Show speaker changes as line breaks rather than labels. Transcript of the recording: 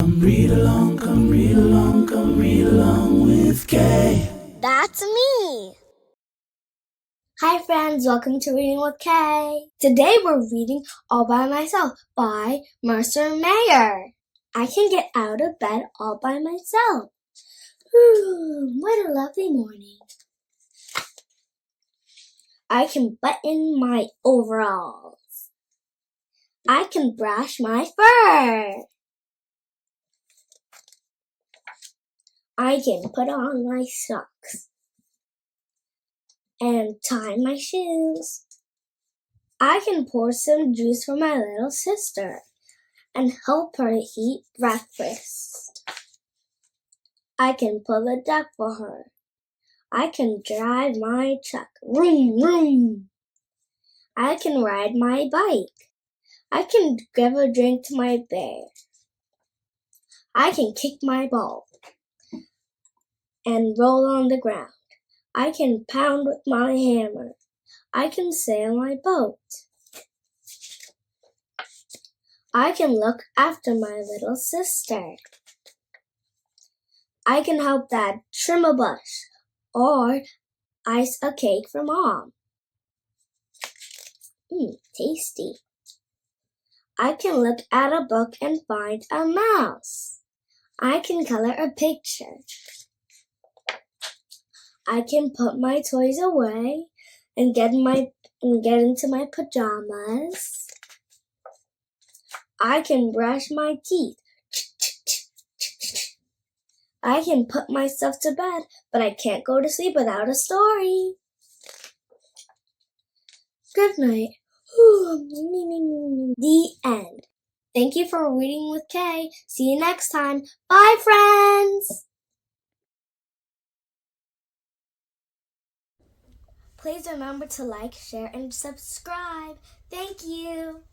come read along with Kay.
That's me! Hi friends, welcome to Reading with Kay. Today we're reading All by Myself by Mercer Mayer. I can get out of bed all by myself. What a lovely morning. I can button my overalls. I can brush my fur. I can put on my socks and tie my shoes. I can pour some juice for my little sister and help her eat breakfast. I can pull a duck for her. I can drive my truck. Vroom, vroom. I can ride my bike. I can give a drink to my bear. I can kick my ball and roll on the ground. I can pound with my hammer. I can sail my boat. I can look after my little sister. I can help Dad trim a bush or ice a cake for Mom. Tasty. I can look at a book and find a mouse. I can color a picture. I can put my toys away and get into my pajamas. I can brush my teeth. I can put myself to bed, but I can't go to sleep without a story. Good night. The end. Thank you for reading with Kay. See you next time. Bye, friends! Please remember to like, share, and subscribe. Thank you.